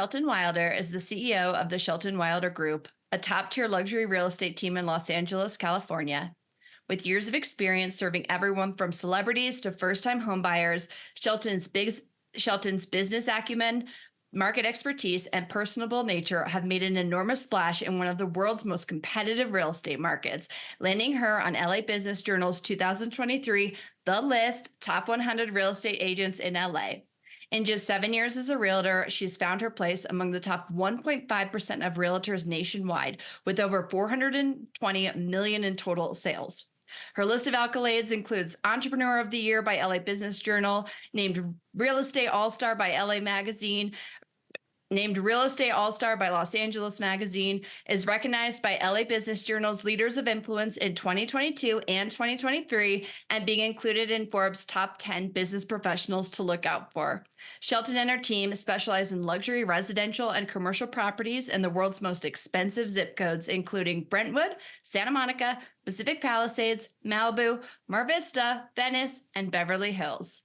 Shelton Wilder is the CEO of the Shelton Wilder Group, a top-tier luxury real estate team in Los Angeles, California. With years of experience serving everyone from celebrities to first-time homebuyers, Shelton's business acumen, market expertise, and personable nature have made an enormous splash in one of the world's most competitive real estate markets, landing her on LA Business Journal's 2023 The List Top 100 Real Estate Agents in LA. In just 7 years as a realtor, she's found her place among the top 1.5% of realtors nationwide, with over 420 million in total sales. Her list of accolades includes Entrepreneur of the Year by LA Business Journal, named Real Estate All-Star by LA Magazine, named Real Estate All-Star by Los Angeles Magazine, is recognized by LA Business Journal's Leaders of Influence in 2022 and 2023, and being included in Forbes' top 10 business professionals to look out for. Shelton and her team specialize in luxury residential and commercial properties in the world's most expensive zip codes, including Brentwood, Santa Monica, Pacific Palisades, Malibu, Mar Vista, Venice, and Beverly Hills.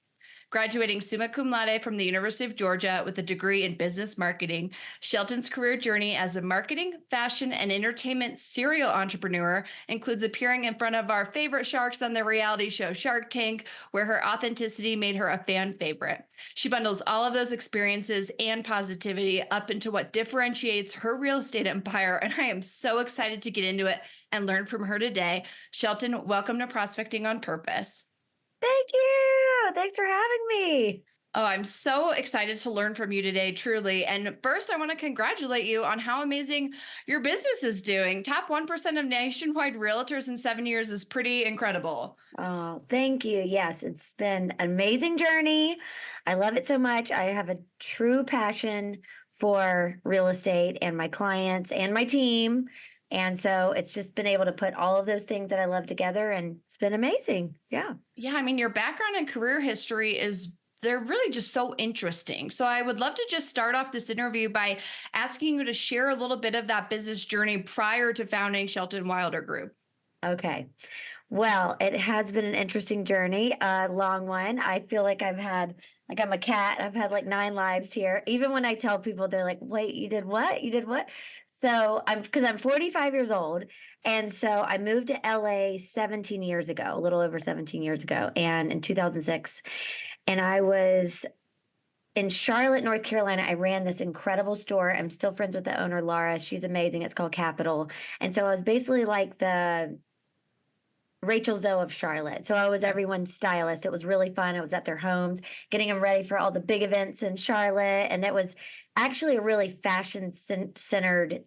Graduating summa cum laude from the University of Georgia with a degree in business marketing, Shelton's career journey as a marketing, fashion, and entertainment serial entrepreneur includes appearing in front of our favorite sharks on the reality show Shark Tank, where her authenticity made her a fan favorite. She bundles all of those experiences and positivity up into what differentiates her real estate empire, and I am so excited to get into it and learn from her today. Shelton, welcome to Prospecting on Purpose. Thank you. Thanks for having me. Oh, I'm so excited to learn from you today, truly. And first, I want to congratulate you on how amazing your business is doing. Top 1% of nationwide realtors in 7 years is pretty incredible. Oh, thank you. Yes, it's been an amazing journey. I love it so much. I have a true passion for real estate and my clients and my team. And so it's just been able to put all of those things that I love together, and it's been amazing. Yeah. Yeah, I mean, your background and career history they're really just so interesting. So I would love to just start off this interview by asking you to share a little bit of that business journey prior to founding Shelton Wilder Group. Okay. Well, it has been an interesting journey, a long one. I feel like like I'm a cat. I've had like 9 lives here. Even when I tell people, they're like, wait, you did what? You did what? So because I'm 45 years old. And so I moved to LA 17 years ago, a little over 17 years ago, and in 2006. And I was in Charlotte, North Carolina. I ran this incredible store. I'm still friends with the owner, Laura. She's amazing. It's called Capital. And so I was basically like the Rachel Zoe of Charlotte. So I was everyone's stylist. It was really fun. I was at their homes, getting them ready for all the big events in Charlotte. And it was actually a really fashion centered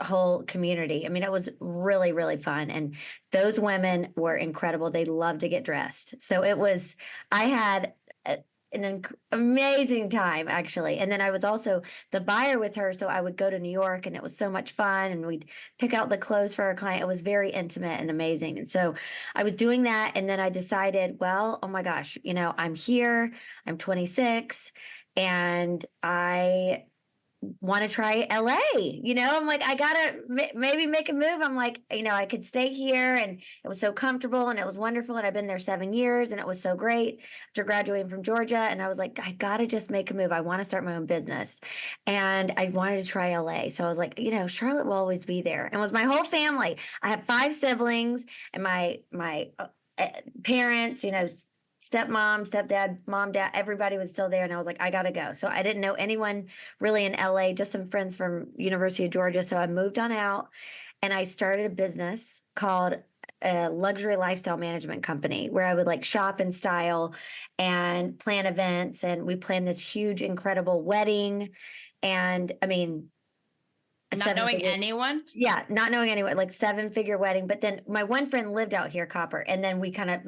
whole community. I mean, it was really, really fun. And those women were incredible. They loved to get dressed. So I had an amazing time, actually. And then I was also the buyer with her. So I would go to New York, and it was so much fun. And we'd pick out the clothes for our client. It was very intimate and amazing. And so I was doing that. And then I decided, well, oh my gosh, I'm here. I'm 26 and I want to try LA. I'm like, I gotta maybe make a move. I'm like, I could stay here, and it was so comfortable and it was wonderful. And I've been there 7 years, and it was so great after graduating from Georgia. And I was like, I gotta just make a move. I want to start my own business, and I wanted to try LA. So I was like, Charlotte will always be there. And it was my whole family. I have 5 siblings, and my parents, stepmom, stepdad, mom, dad, everybody was still there. And I was like, I got to go. So I didn't know anyone really in LA, just some friends from University of Georgia. So I moved on out, and I started a business called a luxury lifestyle management company, where I would like shop and style and plan events. And we planned this huge, incredible wedding. And I mean, not knowing anyone? Yeah, not knowing anyone, like 7-figure wedding. But then my one friend lived out here, Copper. And then we kind of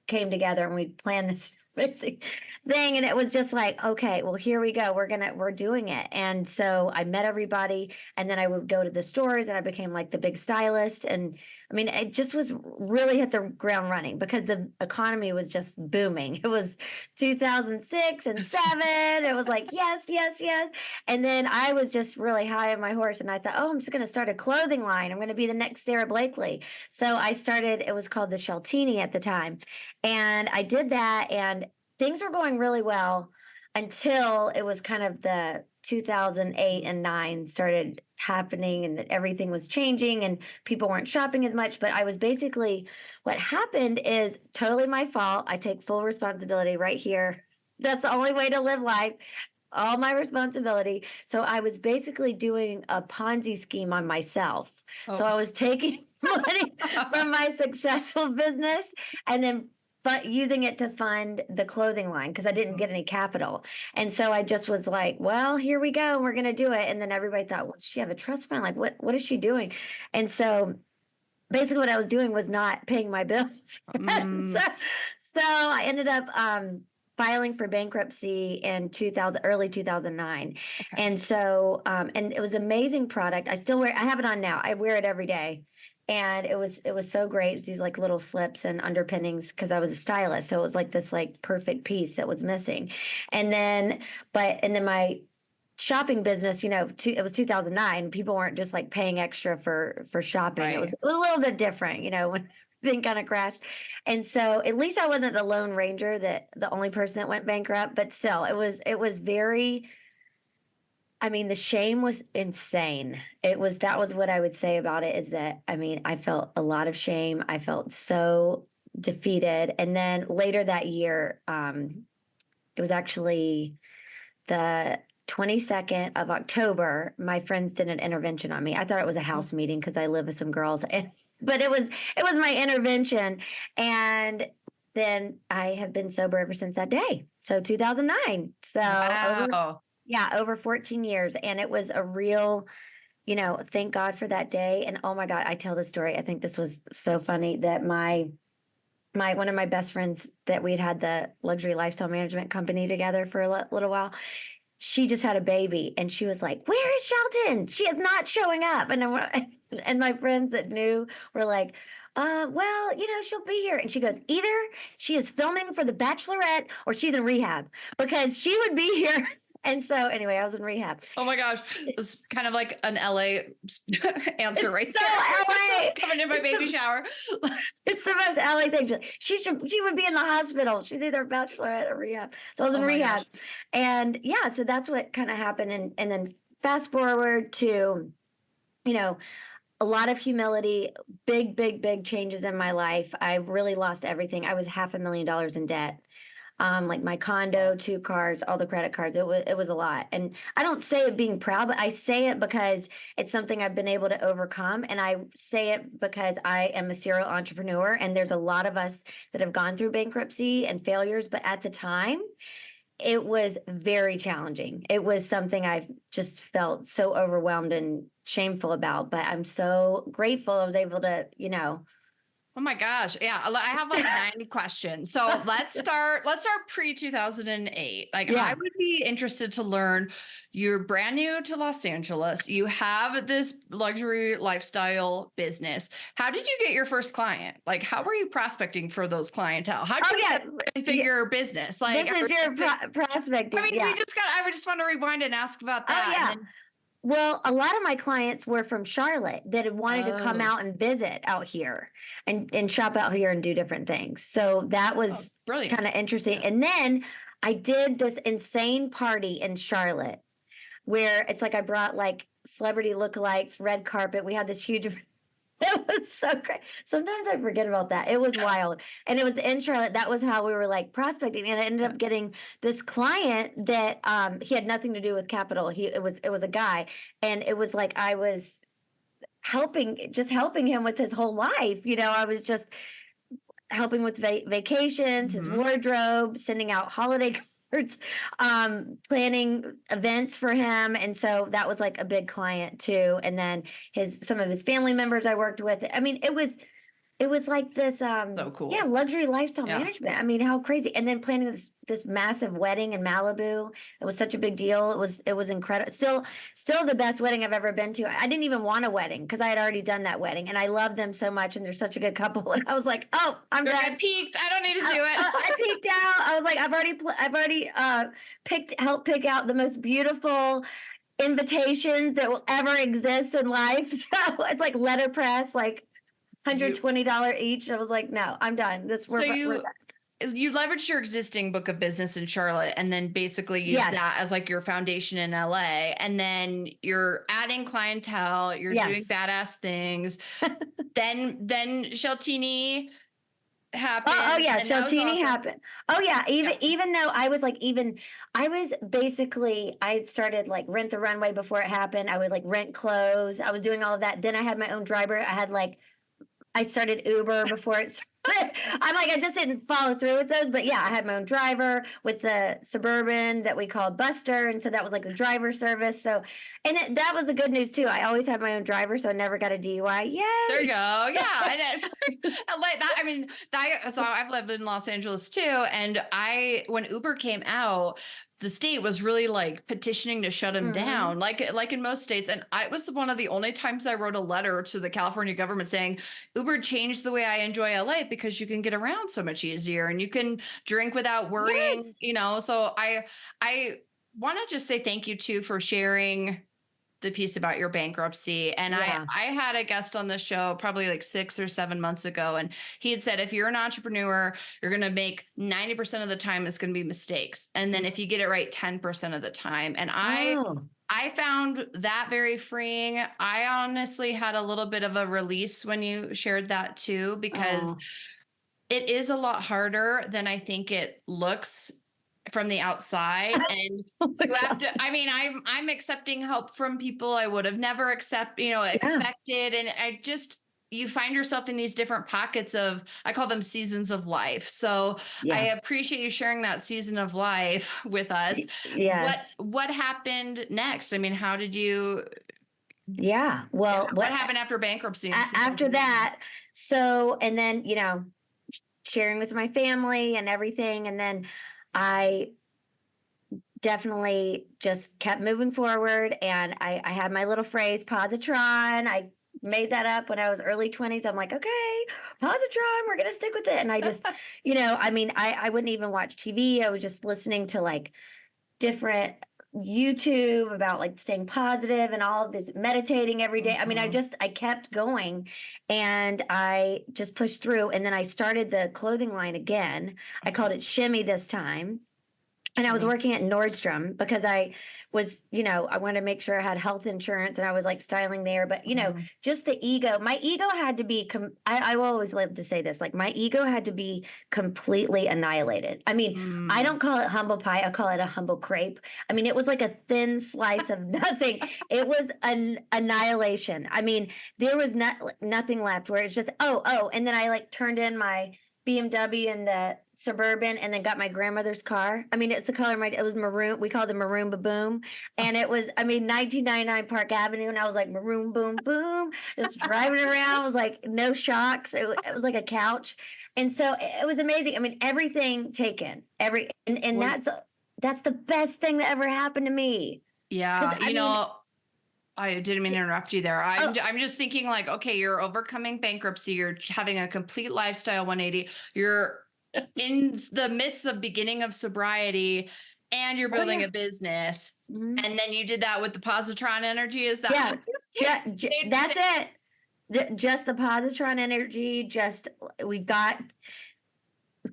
came together and we planned this basic thing, and it was just like, okay, well, here we go, we're doing it. And so I met everybody, and then I would go to the stores, and I became like the big stylist. And I mean, it just was really hit the ground running because the economy was just booming. It was 2006 and 7. It was like, yes, yes, yes. And then I was just really high on my horse, and I thought, oh, I'm just going to start a clothing line. I'm going to be the next Sarah Blakely. So I started, it was called the Sheltini at the time. And I did that, and things were going really well until it was kind of the 2008 and 9 started happening and that everything was changing and people weren't shopping as much. But I was basically, what happened is totally my fault. I take full responsibility right here. That's the only way to live life. All my responsibility. So I was basically doing a Ponzi scheme on myself. So I Oh. was taking money from my successful business and then using it to fund the clothing line because I didn't get any capital. And so I just was like, well, here we go. We're going to do it. And then everybody thought, well, does she have a trust fund? Like, what is she doing? And so basically what I was doing was not paying my bills. Mm. So I ended up filing for bankruptcy in 2000, early 2009. Okay. And so and it was an amazing product. I still wear, I have it on now. I wear it every day. And it was so great. It was these like little slips and underpinnings because I was a stylist. So it was like this like perfect piece that was missing. And then my shopping business, it was 2009. People weren't just like paying extra for shopping. It Right. was a little bit different, when thing kind of crashed. And so at least I wasn't the Lone Ranger, that the only person that went bankrupt, but still it was very, I mean, the shame was insane. That was what I would say about it, is that, I mean, I felt a lot of shame. I felt so defeated. And then later that year, it was actually the 22nd of October, my friends did an intervention on me. I thought it was a house meeting because I live with some girls, but it was my intervention. And then I have been sober ever since that day. So 2009. So Wow. over 14 years. And it was a real, thank God for that day. And oh my God, I tell the story. I think this was so funny that one of my best friends that we'd had the luxury lifestyle management company together for a little while. She just had a baby and she was like, "Where is Shelton? She is not showing up." And my friends that knew were like, well, she'll be here. And she goes, either she is filming for The Bachelorette or she's in rehab, because she would be here. And so anyway, I was in rehab. Oh my gosh. It's kind of like an LA answer It's right so there. LA. Coming in my baby shower. It's the most LA thing. She would be in the hospital. She's either a bachelorette or rehab. So I was in Oh my rehab. gosh. And yeah, so that's what kind of happened. And then fast forward to, a lot of humility, big, big, big changes in my life. I really lost everything. I was $500,000 in debt. Like my condo, 2 cars, all the credit cards. It was a lot. And I don't say it being proud, but I say it because it's something I've been able to overcome. And I say it because I am a serial entrepreneur, and there's a lot of us that have gone through bankruptcy and failures. But at the time, it was very challenging. It was something I've just felt so overwhelmed and shameful about. But I'm so grateful I was able to, Oh my gosh. Yeah. I have like 90 questions. So let's start pre 2008. Like, Yeah. I would be interested to learn, you're brand new to Los Angeles. You have this luxury lifestyle business. How did you get your first client? Like, how were you prospecting for those clientele? How did you get a figure business? Like, this is your prospecting. I mean, I would just want to rewind and ask about that. Oh, yeah. And then, Well, a lot of my clients were from Charlotte that had wanted to come out and visit out here and shop out here and do different things. So that was brilliant. kind of interesting. Yeah. And then I did this insane party in Charlotte where it's like I brought like celebrity lookalikes, red carpet. We had this huge it was so great. Sometimes I forget about that. It was wild. And it was in Charlotte. That was how we were like prospecting. And I ended up getting this client that he had nothing to do with capital. It was a guy. And it was like I was helping him with his whole life. I was just helping with vacations, his wardrobe, sending out holiday cards, planning events for him. And so that was like a big client too. And then some of his family members I worked with. I mean, it was like this so cool. Yeah, luxury lifestyle management. I mean, how crazy. And then planning this massive wedding in Malibu. It was such a big deal. It was incredible. Still the best wedding I've ever been to. I didn't even want a wedding because I had already done that wedding, and I love them so much, and they're such a good couple. And I was like, oh, I'm done. I peaked. I don't need to do it. I peaked out. I was like, I've already helped pick out the most beautiful invitations that will ever exist in life. So it's like letterpress, like $120 each. I was like, no, I'm done. We're done. you leveraged your existing book of business in Charlotte and then basically use that Yes. as like your foundation in LA. And then you're adding clientele, you're doing Yes. badass things. Then Sheltini Oh happened yeah, and that was Sheltini awesome. happened. Oh yeah, even Yeah. even though I was like I was basically I had started like Rent the Runway before it happened. I would like rent clothes. I was doing all of that. Then I had my own driver. I had like I started Uber before it started. I'm like, I just didn't follow through with those. But yeah, I had my own driver with the Suburban that we called Buster. And so that was like the driver service. So, and that was the good news too. I always had my own driver. So I never got a DUI. There you Yay. go. Yeah. And it's like that. I mean, that, so I've lived in Los Angeles too. And when Uber came out, the state was really like petitioning to shut him Mhm. down, like in most states. And I was one of the only times I wrote a letter to the California government saying Uber changed the way I enjoy LA because you can get around so much easier and you can drink without worrying, Yes. So I want to just say thank you too for sharing the piece about your bankruptcy. And Yeah. I had a guest on the show probably like 6 or 7 months ago, and he had said, if you're an entrepreneur, you're going to make 90% of the time it's going to be mistakes. And then if Mhm. you get it right 10% of the time. And Oh, I found that very freeing. I honestly had a little bit of a release when you shared that too, because oh, it is a lot harder than I think it looks from the outside, and oh my you have God. to, I mean, I'm accepting help from people I would have never Yeah. expected, and you find yourself in these different pockets of, I call them seasons of life. So I Yes. appreciate you sharing that season of life with us. Yes. What happened next? I mean, how did you Yeah. yeah, Well, what happened after bankruptcy and after continuing? that, so, and then, sharing with my family and everything. And then I definitely just kept moving forward. And I had my little phrase, positron. I made that up when I was early 20s. I'm like, okay, positron, we're going to stick with it. And I just, I mean, I wouldn't even watch TV. I was just listening to like different YouTube about like staying positive and all of this meditating every day. I mean, Mhm. I kept going and I just pushed through. And then I started the clothing line again. I called it Shimmy this time, and I was Shimmy. working at Nordstrom because I was, I wanted to make sure I had health insurance and I was like styling there. But, Mhm. just the ego, my ego had to be, I always love to say this, like my ego had to be completely annihilated. I mean, I Mm. don't call it humble pie, I call it a humble crepe. I mean, it was like a thin slice of nothing. It was an annihilation. I mean, there was nothing left where it's just, oh. And then I like turned in my BMW and the Suburban and then got my grandmother's car. I mean, it's the color of it was maroon. We called it maroon baboom. And it was, I mean, 1999 Park Avenue. And I was like, maroon boom boom, just driving around. It was like no shocks. It was like a couch. And so it was amazing. I mean, everything taken, and Well, that's the best thing that ever happened to me. Cause yeah, I mean, I didn't mean to interrupt you there. oh, I'm just thinking like, okay, you're overcoming bankruptcy, you're having a complete lifestyle 180. You're in the midst of beginning of sobriety and you're oh building yeah. a business. Mhm. And then you did that with the positron energy. Is that how Yeah. you stayed the That's same? it. Just the positron energy. Just we got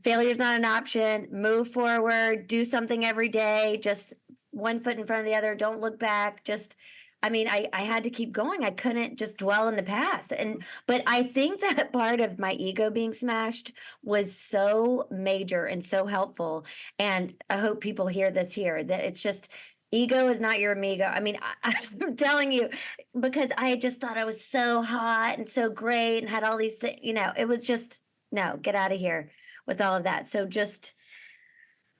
failure's not an option. Move forward. Do something every day. Just one foot in front of the other. Don't look back. Just, I mean, I had to keep going. I couldn't just dwell in the past. But I think that part of my ego being smashed was so major and so helpful. And I hope people hear this here that it's just ego is not your amigo. I mean, I'm telling you, because I just thought I was so hot and so great and had all these things, it was just, no, get out of here with all of that. So just,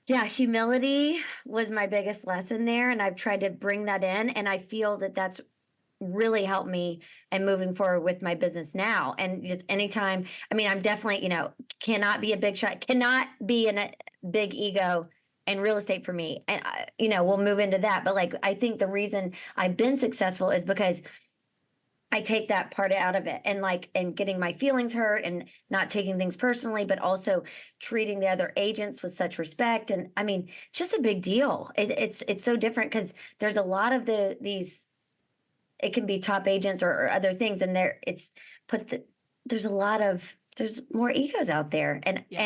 yeah, humility was my biggest lesson there. And I've tried to bring that in. And I feel that that's really helped me and moving forward with my business now. And just anytime, I mean, I'm definitely, cannot be a big shot, cannot be in a big ego in real estate for me. And, we'll move into that. But like, I think the reason I've been successful is because I take that part out of it and like and getting my feelings hurt and not taking things personally, but also treating the other agents with such respect. And I mean, it's just a big deal. It's so different because there's a lot of these it can be top agents or other things, and there's a lot of there's more egos out there. Yeah.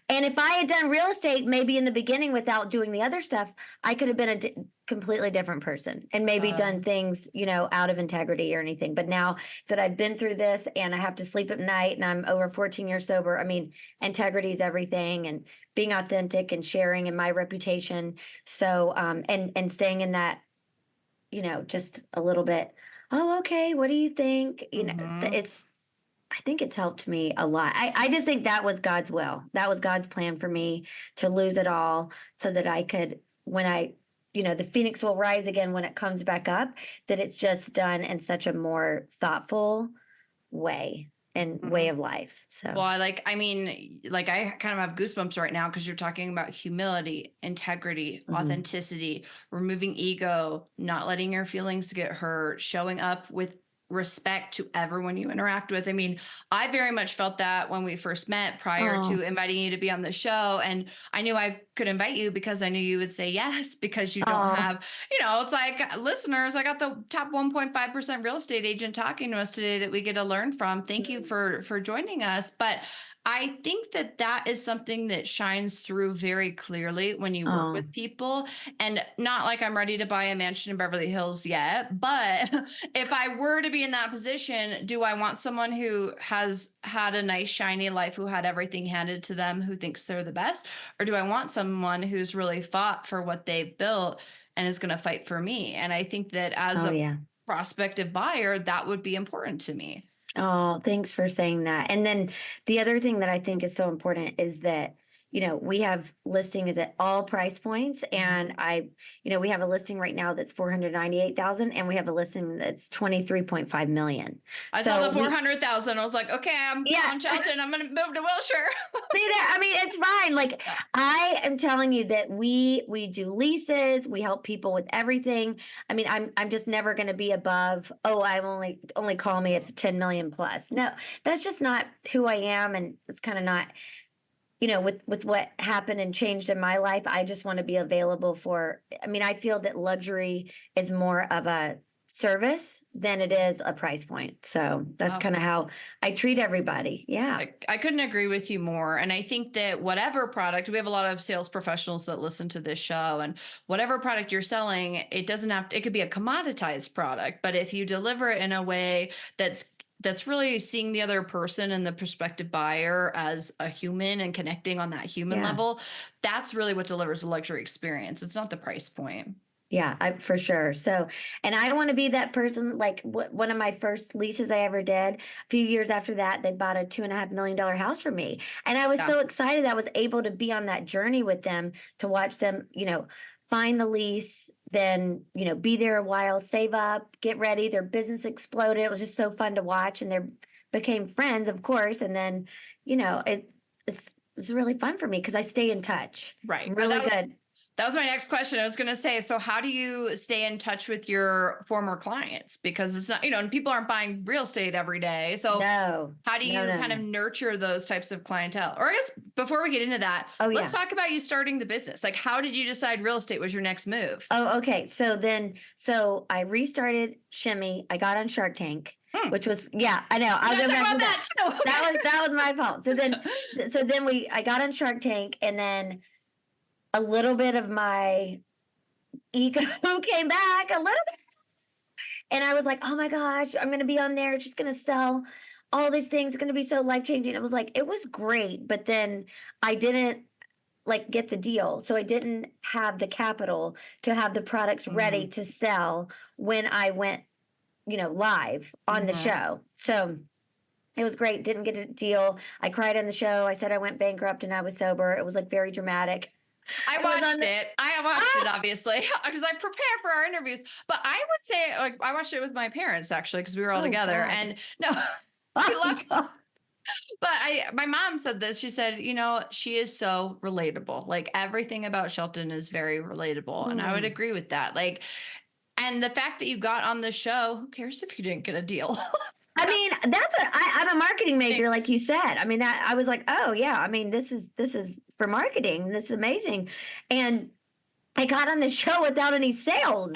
And if I had done real estate maybe in the beginning without doing the other stuff, I could have been a completely different person and maybe done things, out of integrity or anything. But now that I've been through this and I have to sleep at night and I'm over 14 years sober, I mean, integrity is everything, and being authentic and sharing and my reputation. So, and staying in that, just a little bit, oh, okay, what do you think? Mhm. I think it's helped me a lot. I just think that was God's will. That was God's plan for me to lose it all so that I could, the phoenix will rise again when it comes back up, that it's just done in such a more thoughtful way and way Mhm. of life. So, Well, I kind of have goosebumps right now because you're talking about humility, integrity, mhm. authenticity, removing ego, not letting your feelings get hurt, showing up with respect to everyone you interact with. I mean, I very much felt that when we first met prior Oh, to inviting you to be on the show. And I knew I could invite you because I knew you would say yes, because you don't oh, have, it's like listeners, I got the top 1.5% real estate agent talking to us today that we get to learn from. Thank you mm, for joining us. But I think that that is something that shines through very clearly when you work oh, with people. And not like I'm ready to buy a mansion in Beverly Hills yet, but if I were to be in that position, do I want someone who has had a nice, shiny life, who had everything handed to them, who thinks they're the best? Or do I want someone who's really fought for what they've built and is going to fight for me? And I think that as oh, a yeah. prospective buyer, that would be important to me. Oh, thanks for saying that. And then the other thing that I think is so important is that, we have listings at all price points. And Mhm. we have a listing right now that's 498,000 and we have a listing that's 23.5 million. I saw So the 400,000. I was like, okay, I'm yeah, calling Shelton. I'm going to move to Wilshire. see that? I mean, it's fine. Like Yeah. I am telling you that we do leases, we help people with everything. I mean, I'm just never going to be above, oh, I'm only call me if 10 million plus. No, that's just not who I am, and it's kind of not, with what happened and changed in my life. I just want to be available for, I mean, I feel that luxury is more of a service than it is a price point. So that's Oh, kind of how I treat everybody. Yeah. I couldn't agree with you more. And I think that whatever product, we have a lot of sales professionals that listen to this show, and whatever product you're selling, it doesn't have to, it could be a commoditized product, but if you deliver it in a way that's really seeing the other person and the prospective buyer as a human and connecting on that human Yeah. level, that's really what delivers a luxury experience. It's not the price point. Yeah, for sure. So, and I want to be that person. Like one of my first leases I ever did, a few years after that, they bought a $2.5 million house for me. And I was Yeah. so excited. I was able to be on that journey with them to watch them, find the lease, then, be there a while, save up, get ready. Their business exploded. It was just so fun to watch. And they became friends, of course. And then, it's really fun for me because I stay in touch. Right. I'm really That good. was my next question. I was going to say, so how do you stay in touch with your former clients? Because it's not, and people aren't buying real estate every day. So No, how do no, you no, kind of no. nurture those types of clientele? Or I guess before we get into that, Oh, let's yeah. talk about you starting the business. Like, how did you decide real estate was your next move? Oh, okay. So I restarted Shimmy. I got on Shark Tank, Hmm. which was, yeah, I know. We I'll got to go talk back to about that. that too. That was my fault. So then, Okay. I got on Shark Tank, and then a little bit of my ego came back a little bit, and I was like, oh my gosh, I'm going to be on there. It's just going to sell all these things. It's going to be so life changing. It was like, it was great, but then I didn't like get the deal. So I didn't have the capital to have the products ready Mhm. to sell when I went, live on the Mhm. show. So it was great. Didn't get a deal. I cried on the show. I said I went bankrupt and I was sober. It was like very dramatic. I I was on watched the it. I watched it ah! obviously because I prepare for our interviews. But I would say, like, I watched it with my parents actually because we were all Oh together. God. And no, we loved. But my mom said this. She said, she is so relatable. Like, everything about Shelton is very relatable. And I would Mm. agree with that. Like, and the fact that you got on the show, who cares if you didn't get a deal? I mean, that's what I'm a marketing major, like you said. I mean, that I was like, oh yeah. I mean, this is for marketing. This is amazing. And I got on the show without any sales.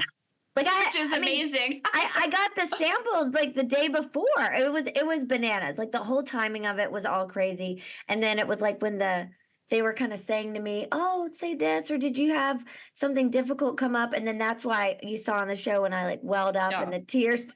Like which is I mean, amazing. I got the samples like the day before. It was bananas. Like the whole timing of it was all crazy. And then it was like when they were kind of saying to me, "Oh, say this," or "Did you have something difficult come up?" And then that's why you saw on the show when I like welled up and Yeah. the tears.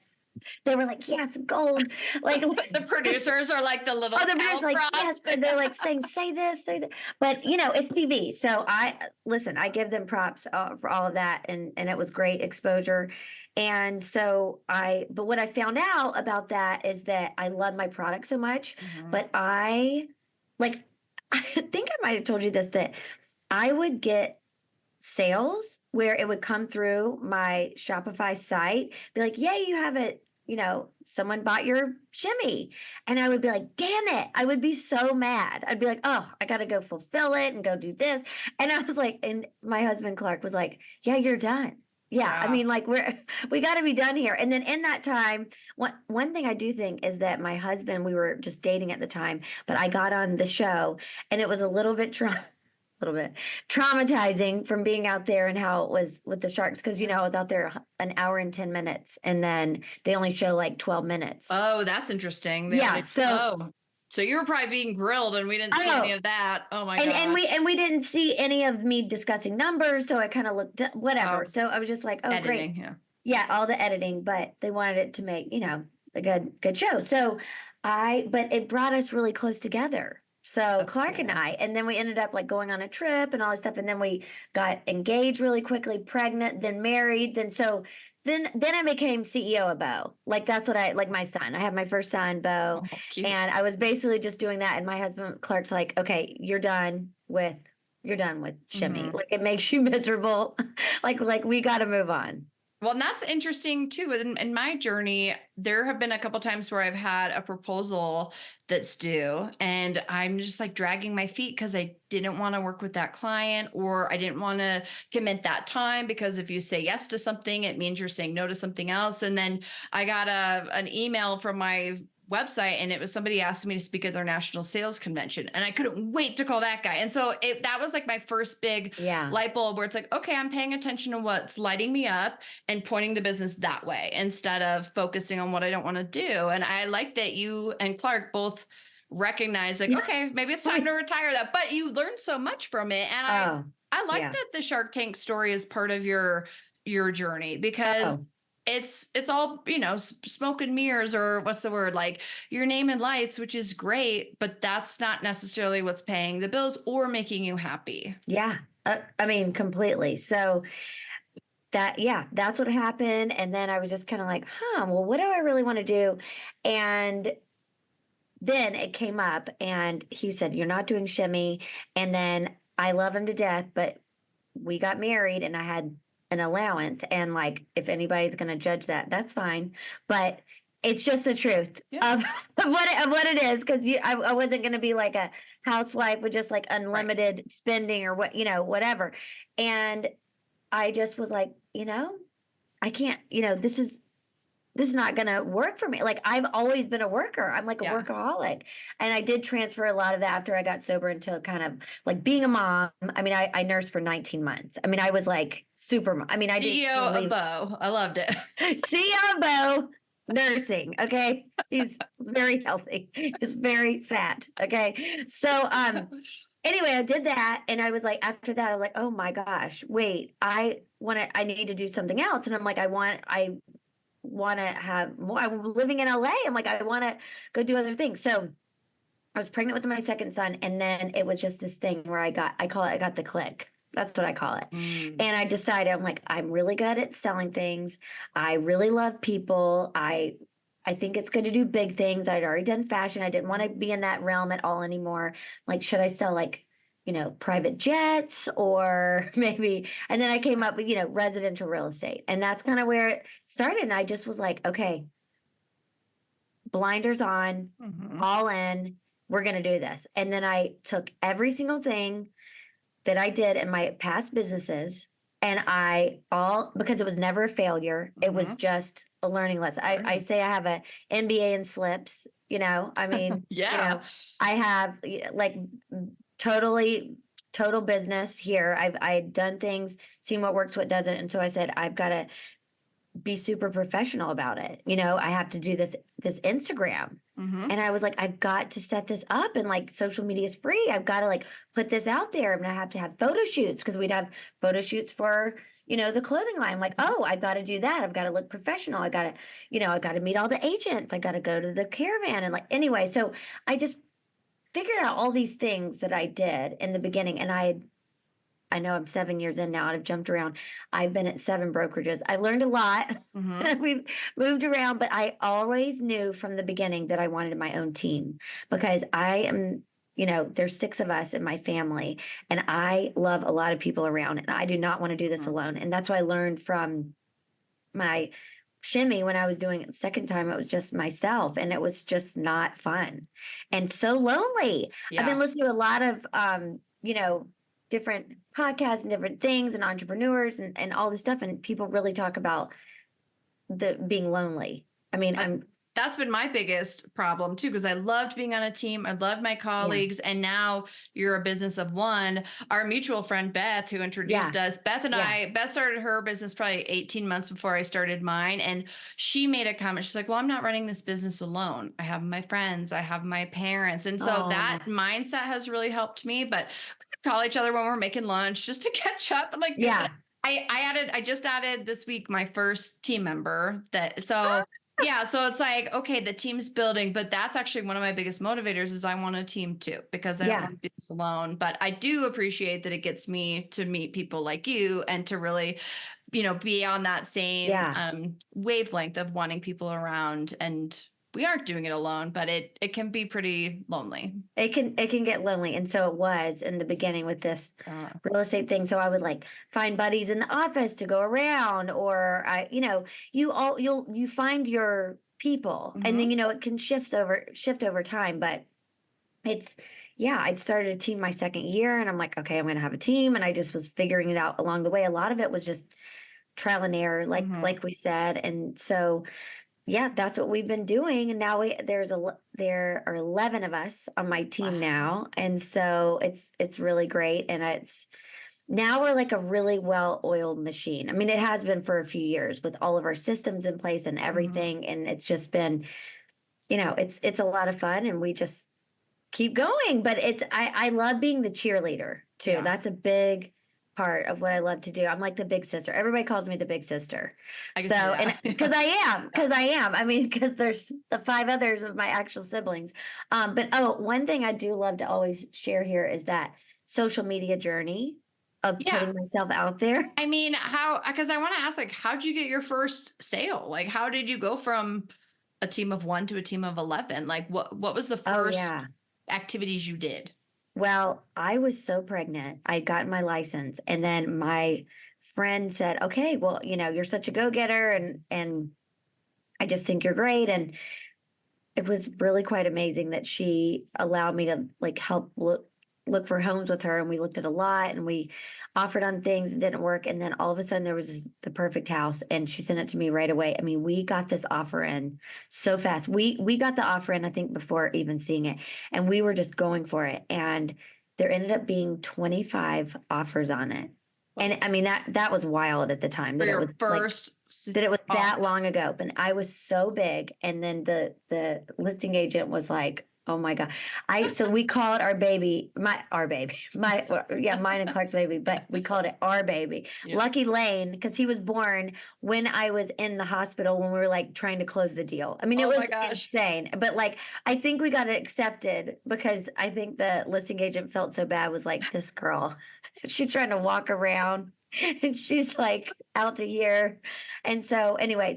They were like, "Yes, gold." Like The producers are like the little oh, the cattle producer's like, prods. "Yes," and they're like saying, "Say this, say that." But it's TV, so I listen. I give them props for all of that, and it was great exposure. And so but what I found out about that is that I love my product so much, Mhm. but I like. I think I might have told you this that I would get sales where it would come through my Shopify site, be like, "Yay, you have it." Someone bought your shimmy. And I would be like, damn it. I would be so mad. I'd be like, oh, I got to go fulfill it and go do this. And I was like, and my husband Clark was like, yeah, you're done. Yeah. I Yeah. mean, like we got to be done here. And then in that time, one thing I do think is that my husband, we were just dating at the time, but I got on the show and it was a little bit little bit traumatizing from being out there and how it was with the sharks because I was out there an hour and 10 minutes and then they only show like 12 minutes. Oh, that's interesting. Yeah, so So you were probably being grilled and we didn't see any oh of that. Oh my and gosh. we didn't see any of me discussing numbers, so I kind of looked whatever. Oh, So I was just like, oh great. editing. Yeah. Yeah, all the editing, but they wanted it to make, a good show. So but it brought us really close together. So That's Clark and cool. and then we ended up like going on a trip and all this stuff. And then we got engaged really quickly, pregnant, then married. Then I became CEO of Bo. Like that's what like my son. I have my first son, Bo. Oh, cute. And I was basically just doing that. And my husband, Clark's like, okay, you're done with shimmy. Mhm. Like it makes you miserable. like we got to move on. Well, and that's interesting too. In my journey, there have been a couple times where I've had a proposal that's due, and I'm just like dragging my feet because I didn't want to work with that client, or I didn't want to commit that time because if you say yes to something, it means you're saying no to something else. And then I got an email from my website and it was somebody asking me to speak at their national sales convention and I couldn't wait to call that guy. And so that was like my first big Yeah. light bulb where it's like, okay, I'm paying attention to what's lighting me up and pointing the business that way instead of focusing on what I don't want to do. And I like that you and Clark both recognize like, okay, maybe it's time to retire that, but you learned so much from it. And Oh, I like yeah. that the Shark Tank story is part of your journey Oh, because it's all smoke and mirrors, or what's the word, like your name and lights, which is great, but that's not necessarily what's paying the bills or making you happy. yeah. I mean, completely. So yeah, that's what happened. And then I was just kind of like, well, what do I really want to do? And then it came up and he said, you're not doing shimmy. And then I love him to death, but we got married and I had an allowance. And like, if anybody's going to judge that, that's fine. But it's just the truth Yeah. of what it is. Cause I wasn't going to be like a housewife with just like Right. unlimited spending or whatever. And I just was like, I can't, this is not going to work for me. Like I've always been a worker. I'm like a Yeah. workaholic. And I did transfer a lot of that after I got sober into kind of like being a mom. I mean, I nursed for 19 months. I mean, I was like super, I mean, I didn't CEO of leave. Bo. I loved it. CEO Bo nursing. Okay. He's very healthy. He's very fat. Okay. So, anyway, I did that. And I was like, after that, I was like, oh my gosh, wait, I need to do something else. And I'm like, I want to have more. I'm living in LA. I'm like, I want to go do other things. So I was pregnant with my second son. And then it was just this thing where I got the click. That's what I call it. Mm. And I decided, I'm like, I'm really good at selling things. I really love people. I think it's good to do big things. I'd already done fashion. I didn't want to be in that realm at all anymore. Like, should I sell like, private jets or maybe, and then I came up with, residential real estate. And that's kind of where it started. And I just was like, okay, blinders on, Mhm. all in, we're going to do this. And then I took every single thing that I did in my past businesses and because it was never a failure, it was just a learning lesson. I say I have a MBA in slips, I mean, Yeah. I have like total business here. I had done things, seen what works, what doesn't. And so I said, I've got to be super professional about it. I have to do this Instagram. Mm-hmm. And I was like, I've got to set this up, and like social media is free. I've got to like put this out there. I'm gonna have to have photo shoots because we'd have photo shoots for, the clothing line. I'm like, oh, I've got to do that. I've got to look professional. I got to meet all the agents. I got to go to the caravan. And like, anyway, so I just figured out all these things that I did in the beginning. And I know I'm 7 years in now and I've jumped around. I've been at 7 brokerages. I learned a lot. Mm-hmm. We've moved around, but I always knew from the beginning that I wanted my own team because I am, there's 6 of us in my family and I love a lot of people around and I do not want to do this alone. And that's what I learned from my shimmy when I was doing it the second time. It was just myself and it was just not fun and so lonely. I've been listening to a lot of, different podcasts and different things and entrepreneurs and all this stuff. And people really talk about the being lonely. I mean, that's been my biggest problem too, because I loved being on a team. I loved my colleagues. And now you're a business of one. Our mutual friend, Beth, who introduced us, Beth started her business probably 18 months before I started mine. And she made a comment. She's like, well, I'm not running this business alone. I have my friends, I have my parents. And so that mindset has really helped me, but we call each other when we're making lunch just to catch up. And like, I just added this week, my first team member so it's like, okay, the team's building, but that's actually one of my biggest motivators is I want a team too, because I don't want to do this alone. But I do appreciate that it gets me to meet people like you and to really, be on that same wavelength of wanting people around. And we aren't doing it alone, but it can be pretty lonely. It can get lonely. And so it was in the beginning with this real estate thing. So I would like find buddies in the office to go around or you find your people and then, it can shift over time, but I'd started a team my second year and I'm like, okay, I'm going to have a team. And I just was figuring it out along the way. A lot of it was just trial and error, like we said. And so that's what we've been doing. And now there are 11 of us on my team now. And so it's really great. And now we're like a really well-oiled machine. I mean, it has been for a few years with all of our systems in place and everything. And it's just been, it's a lot of fun and we just keep going. But I love being the cheerleader too. Yeah. That's a big part of what I love to do. I'm like the big sister. Everybody calls me the big sister. And because I am. I mean, because there's the 5 others of my actual siblings. But one thing I do love to always share here is that social media journey of putting myself out there. I mean, because I want to ask, like, how'd you get your first sale? Like, how did you go from a team of 1 to a team of 11? Like, what was the first activities you did? Well, I was so pregnant. I'd gotten my license and then my friend said, okay, well, you're such a go-getter and I just think you're great. And it was really quite amazing that she allowed me to like help look for homes with her. And we looked at a lot and we offered on things and didn't work. And then all of a sudden there was the perfect house and she sent it to me right away. I mean, we got this offer in so fast. We got the offer in, I think, before even seeing it. And we were just going for it. And there ended up being 25 offers on it. And I mean, that was wild at the time. That it was that long ago. But I was so big. And then the listing agent was like, oh my God. So we call it our baby, mine and Clark's baby, but we called it our baby. Yeah. Lucky Lane, because he was born when I was in the hospital when we were like trying to close the deal. I mean, it was insane, but like, I think we got it accepted because I think the listing agent felt so bad, was like, this girl, she's trying to walk around and she's like out to here. And so anyway,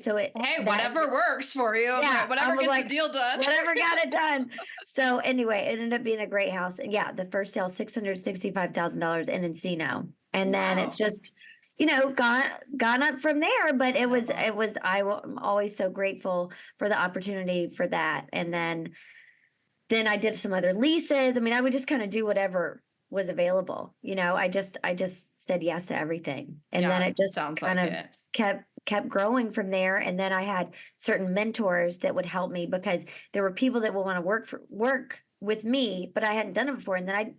whatever works for you. Yeah, whatever gets the deal done. Whatever got it done. So anyway, it ended up being a great house. And the first sale, $665,000 in Encino. And then it's just, gone up from there. But I'm always so grateful for the opportunity for that. And then I did some other leases. I mean, I would just kind of do whatever was available. I just said yes to everything. And then it just kind of kept growing from there. And then I had certain mentors that would help me because there were people that would want to work with me, but I hadn't done it before. And then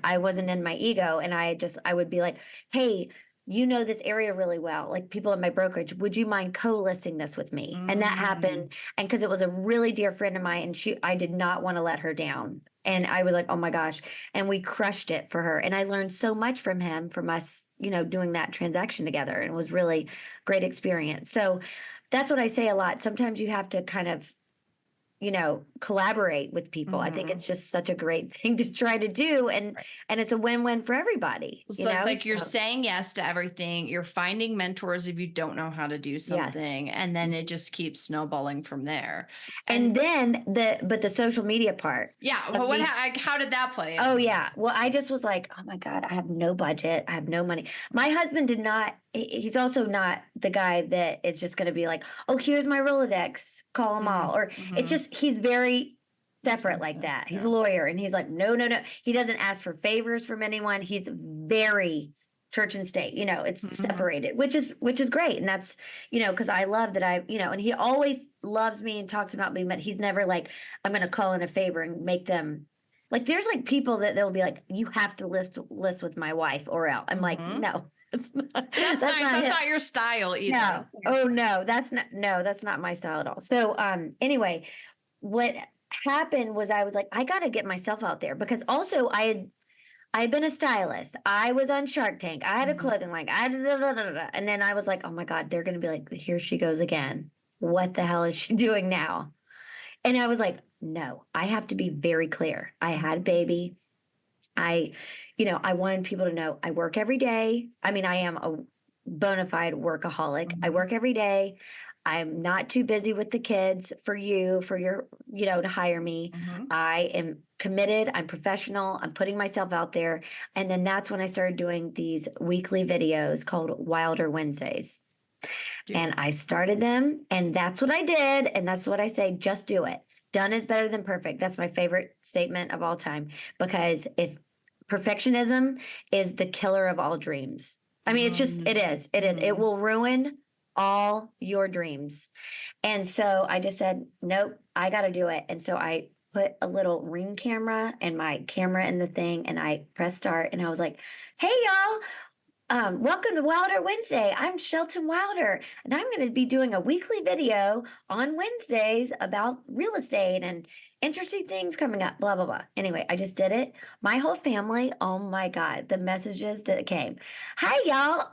I wasn't in my ego. And I would be like, hey, you know this area really well, like people in my brokerage, would you mind co-listing this with me? And that happened. And because it was a really dear friend of mine, and I did not want to let her down. And I was like, oh my gosh. And we crushed it for her. And I learned so much from him, from us, doing that transaction together. And it was really great experience. So that's what I say a lot. Sometimes you have to kind of collaborate with people. I think it's just such a great thing to try to do. And it's a win-win for everybody. So it's like you're saying yes to everything. You're finding mentors if you don't know how to do something. Yes. And then it just keeps snowballing from there. And then the social media part. Yeah. Well, how did that play out? Oh yeah. Well, I just was like, oh my God, I have no budget. I have no money. My husband did not, he's also not the guy that is just going to be like, oh, here's my Rolodex, call them all. Or it's just, he's very separate like that. He's a lawyer, and he's like, no. He doesn't ask for favors from anyone. He's very church and state, it's separated, which is great. And that's, because I love that and he always loves me and talks about me, but he's never like, I'm going to call in a favor and make them like, there's like people that they'll be like, you have to list with my wife or else. I'm like, no. That's nice. That's not your style either. No. Oh no, that's not my style at all. So anyway, what happened was I was like, I got to get myself out there, because also I had been a stylist. I was on Shark Tank. I had a clothing line. And then I was like, oh my God, they're going to be like, here she goes again. What the hell is she doing now? And I was like, no, I have to be very clear. I had a baby. I wanted people to know I work every day. I mean, I am a bona fide workaholic. I work every day. I'm not too busy with the kids for your, to hire me. I am committed. I'm professional. I'm putting myself out there. And then that's when I started doing these weekly videos called Wilder Wednesdays. And I started them, and that's what I did. And that's what I say, just do it. Done is better than perfect. That's my favorite statement of all time, because if perfectionism is the killer of all dreams. I mean, it is. It will ruin all your dreams. And so I just said, nope, I got to do it. And so I put a little Ring camera and my camera in the thing, and I pressed start, and I was like, hey y'all, welcome to Wilder Wednesday. I'm Shelton Wilder, and I'm going to be doing a weekly video on Wednesdays about real estate and interesting things coming up, blah, blah, blah. Anyway, I just did it. My whole family, oh my God, the messages that came. Hi, y'all.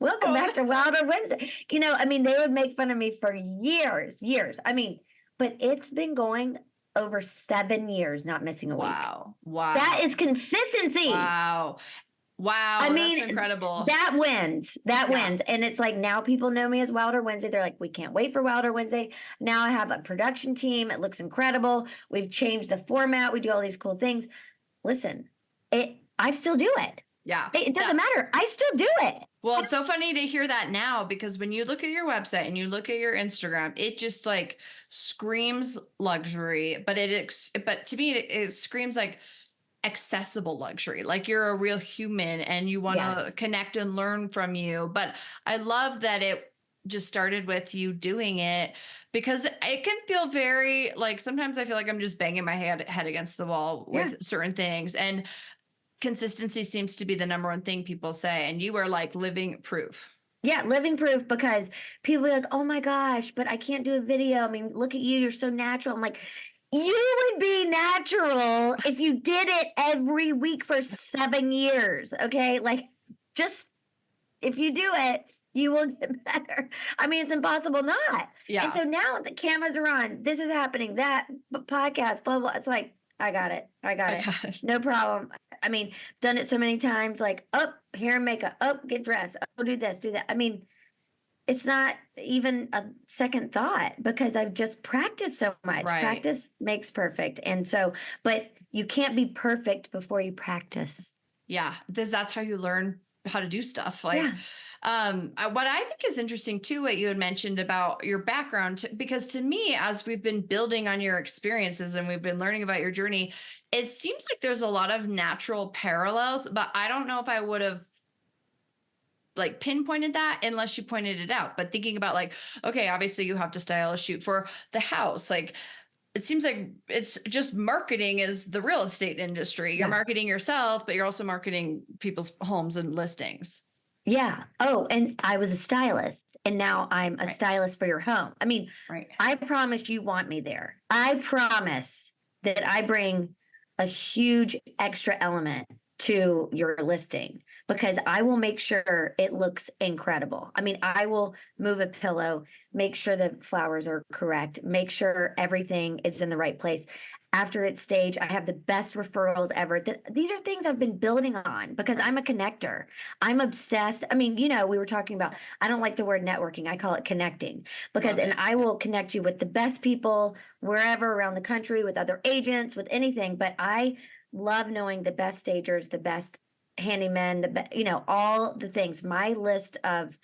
Welcome back to Wilder Wednesday. I mean, they would make fun of me for years. I mean, but it's been going over 7 years, not missing a week. Wow. That is consistency. Wow. I mean, that's incredible. That wins. And it's like, now people know me as Wilder Wednesday. They're like, we can't wait for Wilder Wednesday. Now I have a production team. It looks incredible. We've changed the format. We do all these cool things. Listen, I still do it. Yeah. It doesn't matter. I still do it. Well, it's so funny to hear that now, because when you look at your website and you look at your Instagram, it just like screams luxury, but to me, it screams like accessible luxury, like you're a real human and you want to connect and learn from you. But I love that it just started with you doing it, because it can feel very like, sometimes I feel like I'm just banging my head against the wall with certain things, and consistency seems to be the number one thing people say, and you are like living proof. Yeah, living proof, because people are like, oh my gosh, but I can't do a video. I mean, look at you, you're so natural. I'm like, you would be natural if you did it every week for 7 years. Okay. Like, just if you do it, you will get better. I mean, it's impossible not. Yeah. And so now the cameras are on. This is happening. That podcast, blah, blah. It's like, I got it. No problem. I mean, done it so many times, like, hair and makeup, get dressed, do this, do that. I mean, it's not even a second thought, because I've just practiced so much. Right. Practice makes perfect. And so, but you can't be perfect before you practice. Yeah. Because that's how you learn how to do stuff. Like, what I think is interesting too, what you had mentioned about your background, because to me, as we've been building on your experiences and we've been learning about your journey, it seems like there's a lot of natural parallels, but I don't know if I would have like pinpointed that unless you pointed it out. But thinking about like, okay, obviously you have to style a shoot for the house. Like, it seems like it's just marketing is the real estate industry. You're marketing yourself, but you're also marketing people's homes and listings. Yeah. Oh, and I was a stylist, and now I'm a Right. stylist for your home. I mean, Right. I promise you want me there. I promise that I bring a huge extra element to your listing because I will make sure it looks incredible. I mean, I will move a pillow, make sure the flowers are correct, make sure everything is in the right place. After it's staged, I have the best referrals ever. These are things I've been building on because I'm a connector. I'm obsessed. I mean, we were talking about, I don't like the word networking. I call it connecting because, Love and it. I will connect you with the best people wherever around the country, with other agents, with anything. But I love knowing the best stagers, the best handymen, all the things. My list of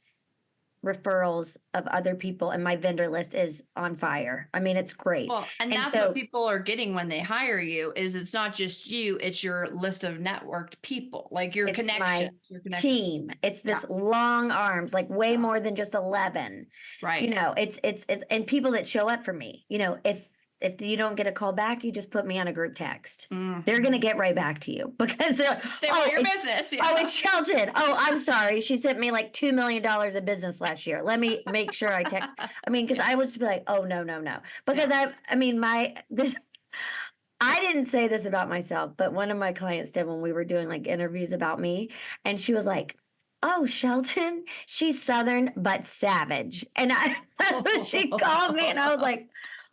referrals of other people and my vendor list is on fire. I mean, it's great. Well, and And that's what so people are getting when they hire you is it's not just you, it's your list of networked people, like it's my your connections. team. It's Yeah. this long arms, like way Yeah. more than just 11. Right. It's and people that show up for me. If you don't get a call back, you just put me on a group text. They're gonna Mhm. get right back to you because they're like, They want your business. Yeah. it's Shelton. Oh, I'm sorry. She sent me like $2 million of business last year. Let me make sure I text. I mean, because Yeah. I would just be like, oh no, no, no. Because Yeah. I mean, I didn't say this about myself, but one of my clients did when we were doing like interviews about me. And she was like, "Oh, Shelton, she's Southern but savage." And that's what she called me. And I was like,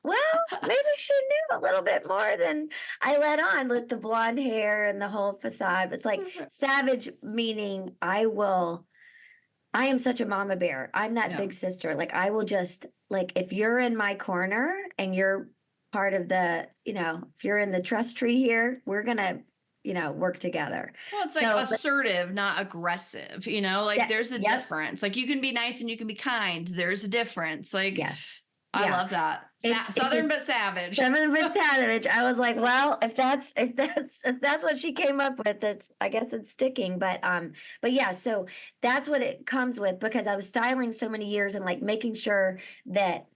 well, maybe she knew a little bit more than I let on with the blonde hair and the whole facade. It's like savage, meaning I am such a mama bear. I'm that Yeah. big sister. Like I will just like if you're in my corner and you're part of if you're in the trust tree here, we're gonna, work together. Well, it's like So assertive, not aggressive, like yeah, there's a yep, difference. Like you can be nice and you can be kind. There's a difference. Like yes, I yeah. love that. Southern It's but savage. 7 I was like, well, if that's what she came up with, I guess it's sticking. But yeah, so that's what it comes with because I was styling so many years and like making sure that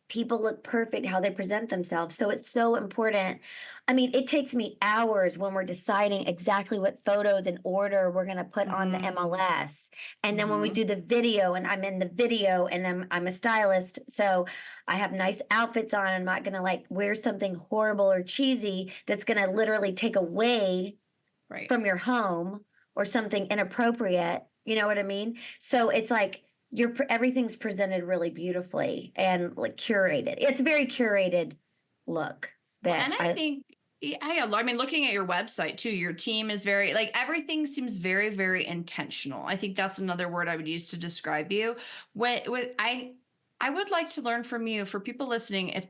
people look perfect how they present themselves. So it's so important. I mean, it takes me hours when we're deciding exactly what photos and order we're going to put on the Mhm. MLS. And then when we Mhm. do the video and I'm in the video and I'm a stylist, so I have nice outfits on. I'm not going to like wear something horrible or cheesy that's going to literally take away Right. from your home or something inappropriate. You know what I mean? So it's like everything's presented really beautifully and like curated. It's a very curated look Well, that and I I think, yeah, I mean, looking at your website too, your team is very, like, everything seems very, very intentional. I think that's another word I would use to describe you. I would like to learn from you for people listening, if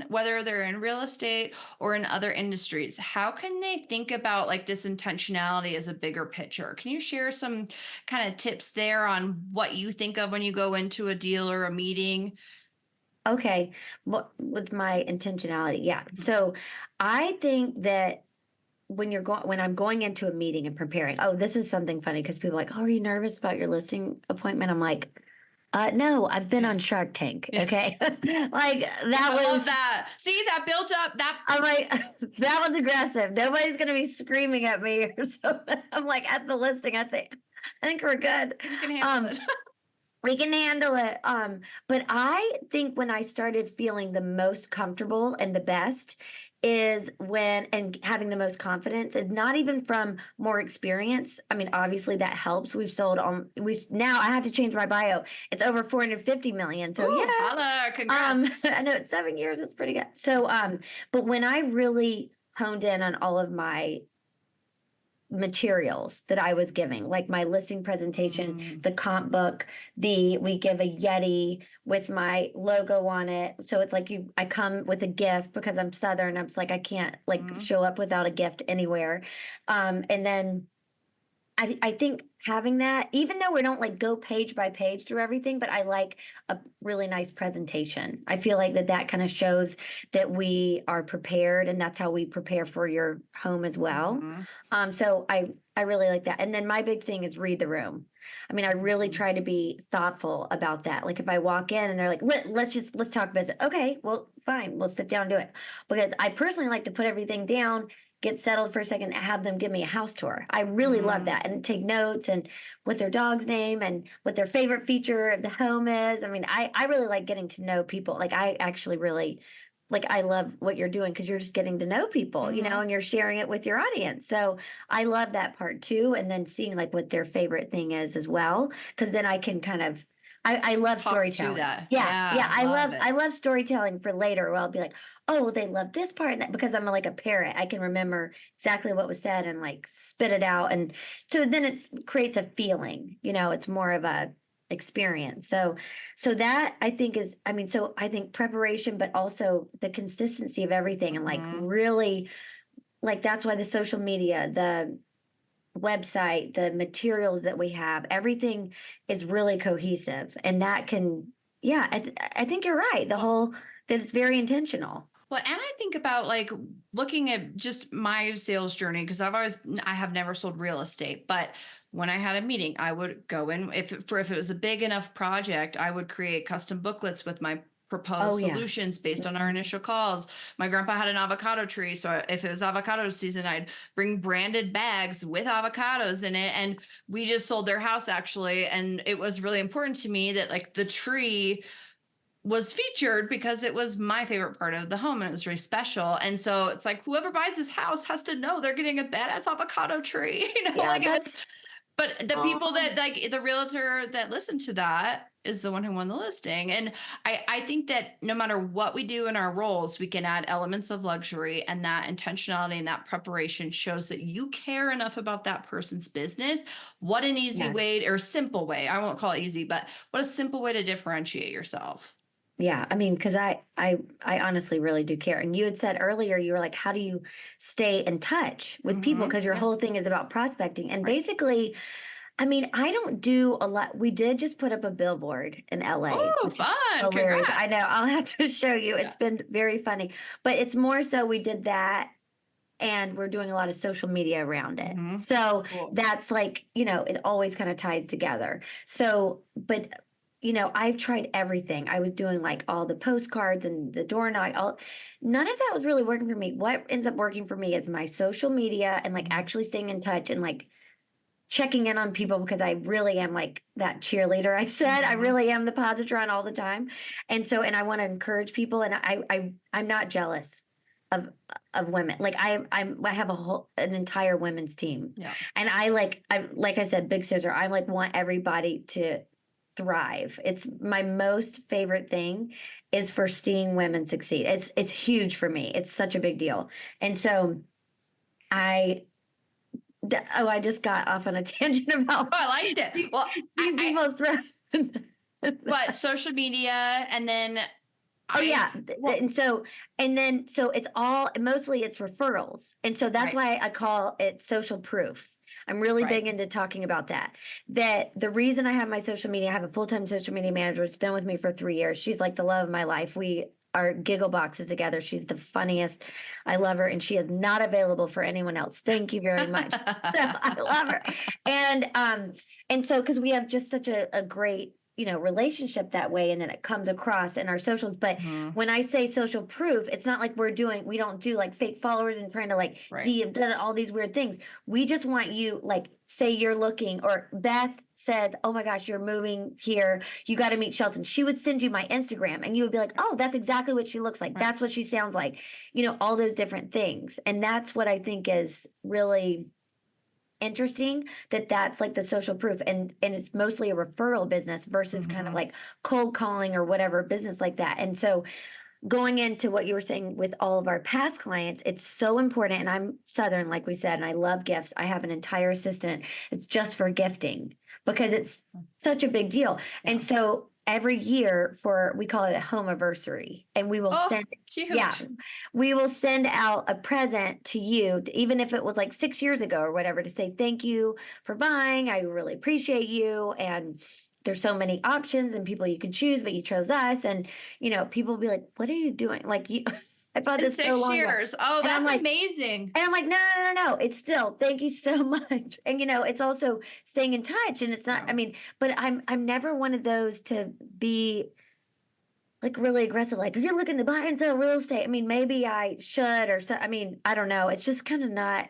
whether they're in real estate or in other industries, how can they think about like this intentionality as a bigger picture? Can you share some kind of tips there on what you think of when you go into a deal or a meeting? okay, with my intentionality. Yeah. So I think that when I'm going into a meeting and preparing, oh, this is something funny because people are like, oh, are you nervous about your listing appointment? I'm like, no, I've been Yeah. on Shark Tank. Yeah. Okay. Like that I love was that. See that built up that. I'm like, that was aggressive. Nobody's gonna be screaming at me or something. I'm like at the listing. I think we're good. You can handle Um, it. we can handle it. But I think when I started feeling the most comfortable and the best is when and having the most confidence is not even from more experience. I mean, obviously that helps. We now I have to change my bio. It's over 450 million. So yeah, Ooh, holla, congrats. I know it's 7 years. It's pretty good. So, but when I really honed in on all of my materials that I was giving, like my listing presentation, Mm, the comp book, we give a Yeti with my logo on it. So it's like I come with a gift because I'm Southern. I'm just like, I can't like mm, show up without a gift anywhere. And then I think having that, even though we don't like go page by page through everything, but I like a really nice presentation. I feel like that kind of shows that we are prepared, and that's how we prepare for your home as well. mhm, So I really like that. And then my big thing is read the room. I mean, I really mhm. try to be thoughtful about that. Like if I walk in and they're like, let's talk business. Okay, well, fine, we'll sit down and do it. Because I personally like to put everything down get settled for a second, and have them give me a house tour. I really love Mm. that, and take notes and what their dog's name and what their favorite feature of the home is. I mean, I really like getting to know people. Like I actually really like I love what you're doing because you're just getting to know people, Mhm. and you're sharing it with your audience. So I love that part too. And then seeing like what their favorite thing is as well, because then I can kind of I love Talk to storytelling. that. Yeah, yeah. Yeah, I love love it. I love storytelling for later where I'll be like, oh, well, they love this part and that because I'm like a parrot. I can remember exactly what was said and like spit it out. And so then it creates a feeling, it's more of a experience. So that I think is, I mean, so I think preparation, but also the consistency of everything and like Mhm. really like that's why the social media, the website, the materials that we have, everything is really cohesive. And that can, yeah, I think you're right. The Well, whole that it's very intentional. well, and I think about like looking at just my sales journey because I have never sold real estate, but when I had a meeting, I would go in if it was a big enough project, I would create custom booklets with my Oh proposed yeah. solutions based on our Mhm. initial calls. My grandpa had an avocado tree, so if it was avocado season, I'd bring branded bags with avocados in it, and we just sold their house actually, and it was really important to me that like the tree was featured because it was my favorite part of the home. It was really special. And so it's like whoever buys this house has to know they're getting a badass avocado tree. Yeah, Like it was, that's but the people oh that like the realtor that listened to that is the one who won the listing. And I think that no matter what we do in our roles, we can add elements of luxury, and that intentionality and that preparation shows that you care enough about that person's business. What an easy yes. way or simple way, I won't call it easy, but what a simple way to differentiate yourself. Yeah, I mean, because I honestly really do care. And you had said earlier, you were like, how do you stay in touch with people? Mhm. Because your Yeah. whole thing is about prospecting. And Right. basically, I mean, I don't do a lot. We did just put up a billboard in LA, Oh, which is fun. hilarious. Congrats. I know, I'll have to show you. Yeah. It's been very funny. But it's more so we did that and we're doing a lot of social media around it. Mhm. So Cool. that's like, it always kind of ties together. So, but I've tried everything. I was doing like all the postcards and the door knock, all none of that was really working for me. What ends up working for me is my social media and like Mhm. actually staying in touch and like checking in on people because I really am like that cheerleader I said. I Mhm. really am the positron all the time. And so and I want to encourage people and I'm not jealous of women. Like I have an entire women's team. Yeah. And I like I said big scissor. I like want everybody to thrive. It's my most favorite thing is for seeing women succeed. It's huge for me. It's such a big deal. And so I oh, I just got off on a tangent about Oh, I liked it. Well, seeing people thrive. but social media and then Oh yeah, well, and then so it's all mostly it's referrals, and so that's right, why I call it social proof. I'm really right. big into talking about that. That the reason I have my social media, I have a full time social media manager. It's been with me for 3 years. She's like the love of my life. We are giggle boxes together. She's the funniest. I love her, and she is not available for anyone else. Thank you very much. So I love her, and so because we have just such a great relationship that way and then it comes across in our socials but Mhm. when I say social proof it's not like we don't do like fake followers and trying to like Right, all these weird things we just want you like say you're looking or Beth says oh my gosh you're moving here you got to meet Shelton she would send you my Instagram and you would be like oh that's exactly what she looks like right. that's what she sounds like all those different things and that's what I think is really interesting that that's like the social proof and it's mostly a referral business versus kind of Mhm. like cold calling or whatever business like that and so going into what you were saying with all of our past clients it's so important and I'm southern like we said and I love gifts I have an entire assistant it's just for gifting because it's such a big deal and Yeah. so every year for we call it a home anniversary and we will Oh, send yeah cute. we will send out a present to you, even if it was like 6 years ago or whatever, to say thank you for buying. I really appreciate you. And there's so many options and people you can choose, but you chose us. And, people will be like, what are you doing? Like, I bought In this so six long ago. years. Oh, And I'm that's like, amazing. no, no, no, no. It's still, thank you so much. And, it's also staying in touch. And it's not, Yeah. I mean, but I'm never one of those to be like really aggressive, like you're looking to buy and sell real estate. I mean, maybe I should or so. I mean, I don't know. It's just kind of not.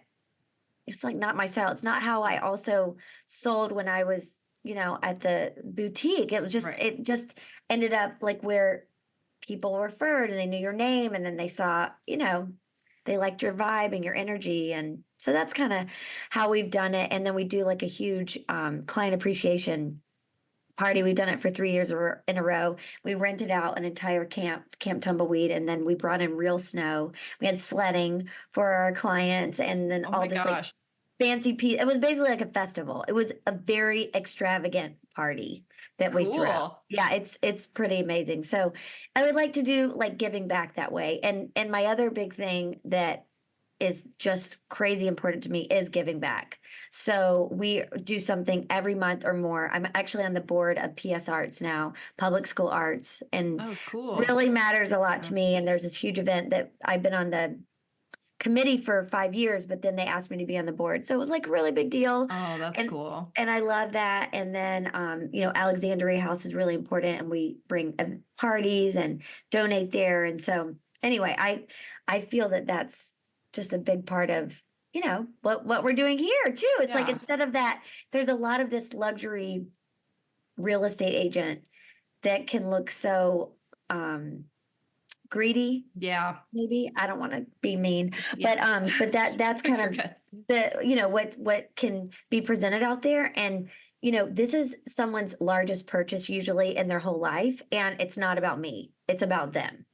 It's like not my style. It's not how I also sold when I was, at the boutique. Right. It just ended up like where people referred and they knew your name and then they saw, they liked your vibe and your energy. And so that's kind of how we've done it. And then we do like a huge client appreciation party. We've done it for 3 years in a row. We rented out an entire Camp Tumbleweed, and then we brought in real snow. We had sledding for our clients, and then Oh all my this like gosh. fancy piece. It was basically like a festival. It was a very extravagant party that we threw. Cool. Yeah, it's pretty amazing. So I would like to do like giving back that way. And my other big thing that is just crazy important to me is giving back. So we do something every month or more. I'm actually on the board of PS Arts now, public school arts, and Oh, cool. really matters a lot Yeah. to me. And there's this huge event that I've been on the committee for 5 years, but then they asked me to be on the board. So it was like a really big deal. Oh, that's And cool. and I love that. And then Alexandria House is really important and we bring parties and donate there. And so anyway, I feel that that's just a big part of what we're doing here too. It's like Yeah. instead of that, there's a lot of this luxury real estate agent that can look so greedy, Yeah. maybe. I don't want to be mean, Yeah. but that's kind You're of good. what can be presented out there. And this is someone's largest purchase usually in their whole life, and it's not about me, it's about them.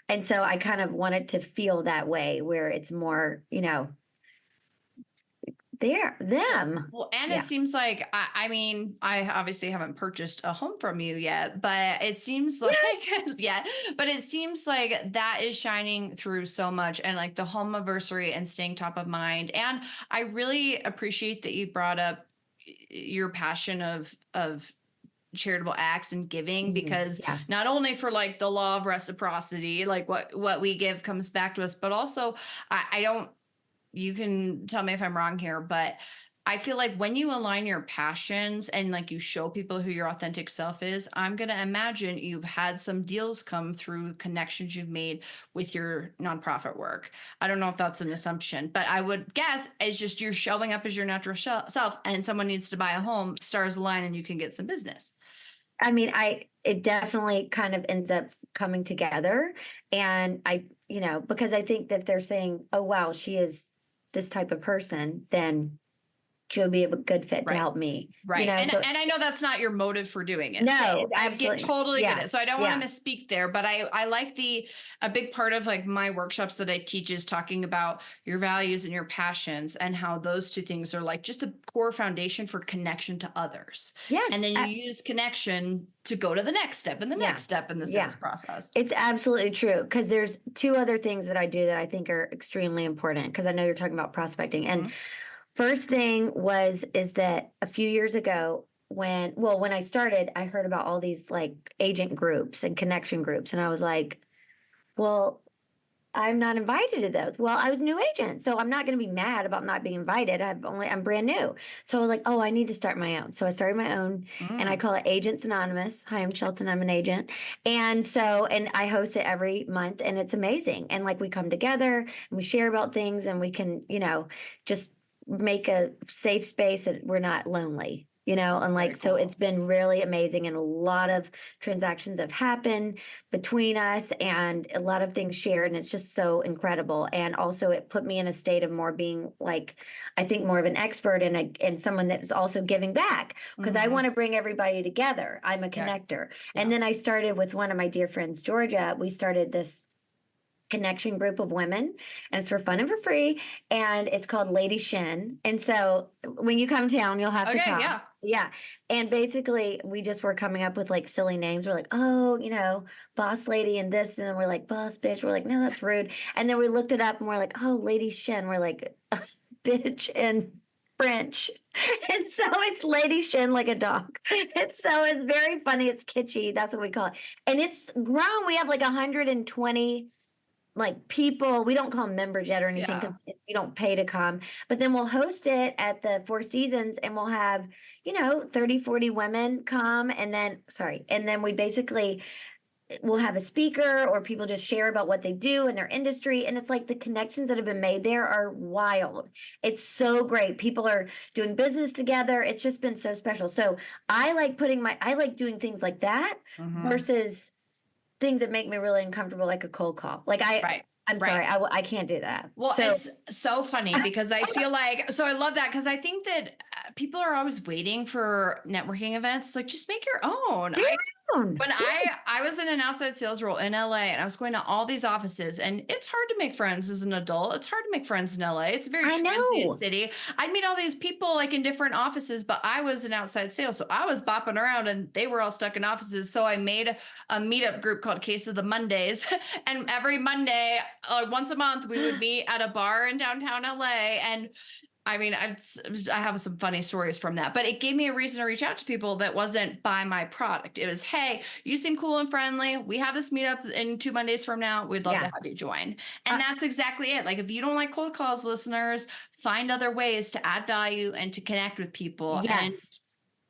And so I kind of wanted to feel that way where it's more, they're Well, them. well, and it Yeah. seems like I mean, I obviously haven't purchased a home from you yet, but it seems like Yeah. yeah, but it seems like that is shining through so much, and like the home anniversary and staying top of mind. And I really appreciate that you brought up your passion of charitable acts and giving, Mhm. because Yeah. not only for like the law of reciprocity, like what we give comes back to us, but also I don't, you can tell me if I'm wrong here, but I feel like when you align your passions and like you show people who your authentic self is, I'm going to imagine you've had some deals come through connections you've made with your nonprofit work. I don't know if that's an assumption, but I would guess it's just you're showing up as your natural self, and someone needs to buy a home, stars align, and you can get some business. I mean, it definitely kind of ends up coming together. And because I think that they're saying, oh, wow, she is this type of person, then she'll be a good fit to Right. help me, Right. And so I know that's not your motive for doing it. no, So I get absolutely. totally get Yeah. it. So I don't want Yeah. to misspeak there, but I like a big part of like my workshops that I teach is talking about your values and your passions, and how those two things are like just a core foundation for connection to others. And Yes. then you use connection to go to the next step and the Yeah. next step in the Yeah. sales process. It's absolutely true because there's two other things that I do that I think are extremely important because I know you're talking about prospecting. And Mhm. first thing is that a few years ago when I started, I heard about all these like agent groups and connection groups and I was like, well, I'm not invited to those. Well, I was a new agent, so I'm not going to be mad about not being invited. I'm brand new. So I was like, oh, I need to start my own. So I started my own and I Mm. call it Agents Anonymous. Hi, I'm Shelton. I'm an agent. And I host it every month and it's amazing. And like we come together and we share about things and we can, just make a safe space that we're not lonely. That's And very like, so it's cool. been really amazing. And a lot of transactions have happened between us and a lot of things shared. And it's just so incredible. And also, it put me in a state of more being like, I think more of an expert and someone that is also giving back because I Mhm. want to bring everybody together. I'm a Yeah. connector. And Yeah. then I started with one of my dear friends, Georgia. We started this connection group of women and it's for fun and for free and it's called Lady Shin. And so when you come down you'll have to Okay. come. Yeah. Yeah. And basically we just were coming up with like silly names. We're like, oh, boss lady and this, and then we're like boss bitch. We're like, no, that's rude. And then we looked it up and we're like, oh, Lady Shin. We're like bitch in French. And so it's Lady Shin like a dog. And so it's very funny. It's kitschy. That's what we call it. And it's grown. We have like 120 like people. We don't call them members yet or anything Yeah. because you don't pay to come, but then we'll host it at the Four Seasons and we'll have 30, 40 women come and then we basically we'll have a speaker or people just share about what they do in their industry. And it's like the connections that have been made there are wild. It's so great. People are doing business together. It's just been so special. So I like doing things like that versus things that make me really uncomfortable, like a cold call. Like Right. I'm Right. sorry, I can't do that. Well, So it's so funny because I feel like, so I love that because I think that people are always waiting for networking events. It's like, just make your own. do your own. When I was in an outside sales role in LA and I was going to all these offices, and it's hard to make friends as an adult. It's hard to make friends in LA. It's a very I transient know. city. I'd meet all these people like in different offices, but I was in outside sales. So I was bopping around and they were all stuck in offices. So I made a meetup group called Case of the Mondays. And every Monday, once a month, we would meet at a bar in downtown LA. And I mean, I have some funny stories from that, but it gave me a reason to reach out to people that wasn't buy my product. It was, hey, you seem cool and friendly. We have this meetup in 2 Mondays from now. We'd love to Yeah. have you join. And that's exactly it. Like, if you don't like cold calls, listeners, find other ways to add value and to connect with people. And Yes.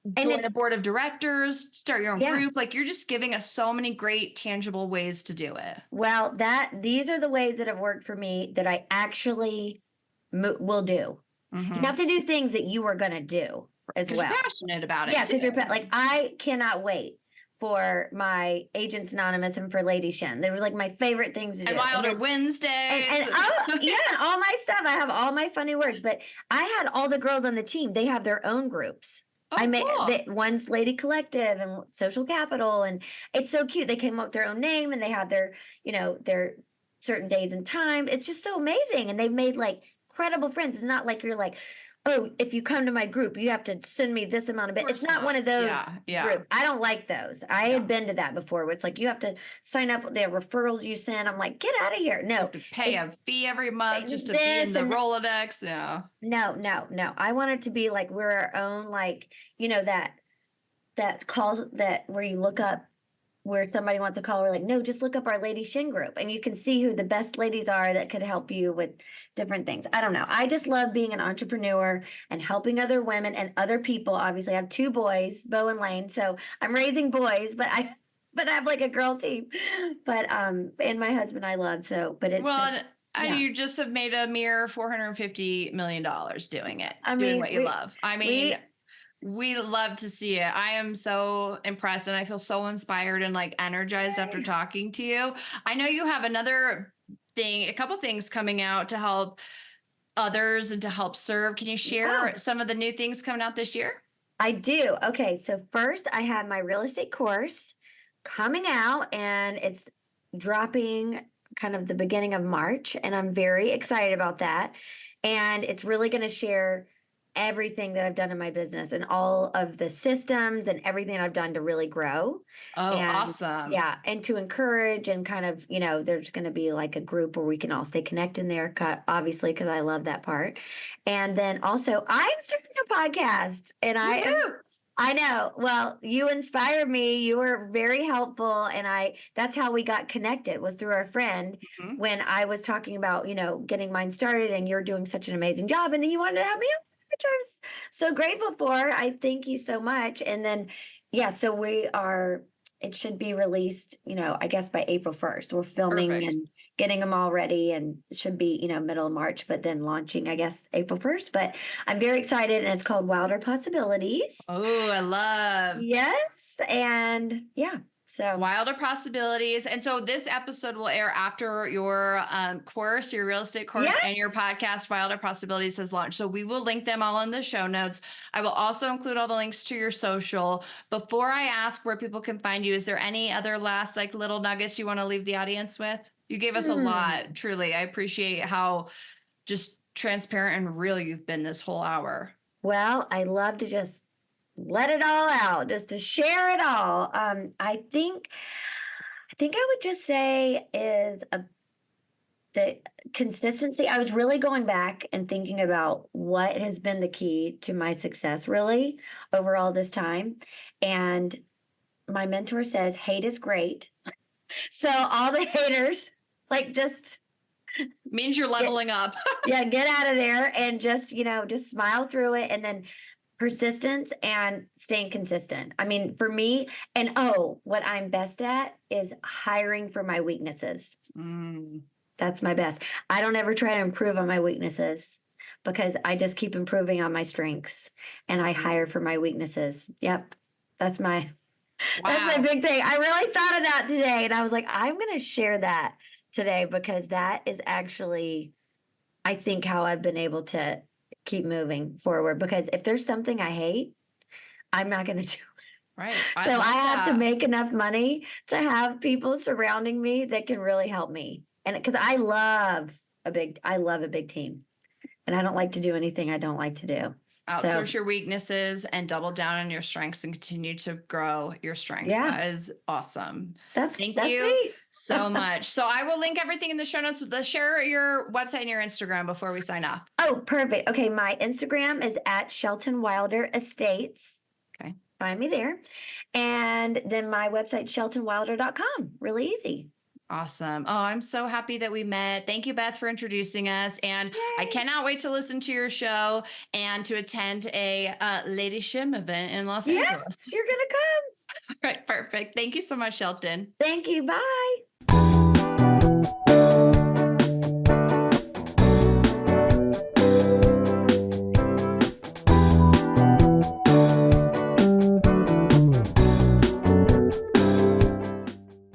And join it's a board of directors, start your own yeah. group. Like, you're just giving us so many great, tangible ways to do it. Well, these are the ways that have worked for me that I actually will do. You have to do things that you are going to do as Because well. you're passionate about it. Yeah, too. because like I cannot wait for my Agents Anonymous and for Lady Shen. They were like my favorite things to do. And Wilder then, Wednesdays. and yeah, all my stuff. I have all my funny words, but I had all the girls on the team. They have their own groups. Oh, I made cool. one's Lady Collective and Social Capital, and it's so cute. They came up with their own name and they have their, their certain days and time. It's just so amazing, and they've made like credible friends. It's not like you're like, oh, if you come to my group, you have to send me this amount of bit. It's not one of those groups. I don't like those. I had been to that before where it's like you have to sign up with the referrals you send. I'm like, get out of here. No. You have to pay a fee every month just to be in the Rolodex. No. I want it to be like we're our own, like, that calls that where you look up where somebody wants to call, we're like, no, just look up our Lady Shin group and you can see who the best ladies are that could help you with different things. I don't know. I just love being an entrepreneur and helping other women and other people. Obviously, I have 2 boys, Bo and Lane. So I'm raising boys, but I have like a girl team. But and my husband I love. So, but it's you just have made a mere $450 million doing it. Doing what you love. I mean, we love to see it. I am so impressed and I feel so inspired and like energized after talking to you. I know you have a couple things coming out to help others and to help serve. Can you share some of the new things coming out this year? I do. Okay. So first I have my real estate course coming out and it's dropping kind of the beginning of March. And I'm very excited about that. And it's really going to share everything that I've done in my business and all of the systems and everything I've done to really grow. Oh, awesome. Yeah. And to encourage and kind of, there's going to be like a group where we can all stay connected in there, obviously, because I love that part. And then also I'm starting a podcast and I know. Well, you inspired me. You were very helpful. And that's how we got connected was through our friend when I was talking about, getting mine started and you're doing such an amazing job. And then you wanted to have me on, which I'm so grateful for. I thank you so much. And then, so it should be released, I guess by April 1st. We're filming and getting them all ready and it should be, middle of March, but then launching, I guess, April 1st. But I'm very excited and it's called Wilder Possibilities. Oh, I love. Yes. And so Wilder Possibilities. And so this episode will air after your course, your real estate course, and your podcast, Wilder Possibilities, has launched. So we will link them all in the show notes. I will also include all the links to your social. Before I ask where people can find you, is there any other last like little nuggets you want to leave the audience with? You gave us a lot, truly. I appreciate how just transparent and real you've been this whole hour. Well, I love to just let it all out, just to share it all. I think I would just say is the consistency. I was really going back and thinking about what has been the key to my success really over all this time. And my mentor says, hate is great. So all the haters, like just means you're leveling up. Get out of there and just, just smile through it. And then persistence and staying consistent. I mean, for me, and what I'm best at is hiring for my weaknesses. Mm. That's my best. I don't ever try to improve on my weaknesses because I just keep improving on my strengths and I hire for my weaknesses. Yep. That's my that's my Wow. big thing. I really thought of that today and I was like, I'm going to share that today because that is actually I think how I've been able to keep moving forward because if there's something I hate, I'm not going to do Right. it. I So I love have to that. make enough money to have people surrounding me that can really help me. And because I love a big team and I don't like to do anything I don't like to do. So Outsource your weaknesses and double down on your strengths and continue to grow your strengths. yeah, That is awesome. Thank that's you me. so much. So I will link everything in the show notes. Let's share your website and your Instagram before we sign off. Oh, perfect. Okay, my Instagram is at Shelton Wilder Estates. Okay. Find me there. And then my website, sheltonwilder.com. Really easy. Awesome. Oh, I'm so happy that we met. Thank you, Beth, for introducing us. And I Yay. cannot wait to listen to your show and to attend a Lady Shim event in Los Yes, Angeles. you're going to come. All right, perfect. Thank you so much, Shelton. Thank you. Bye.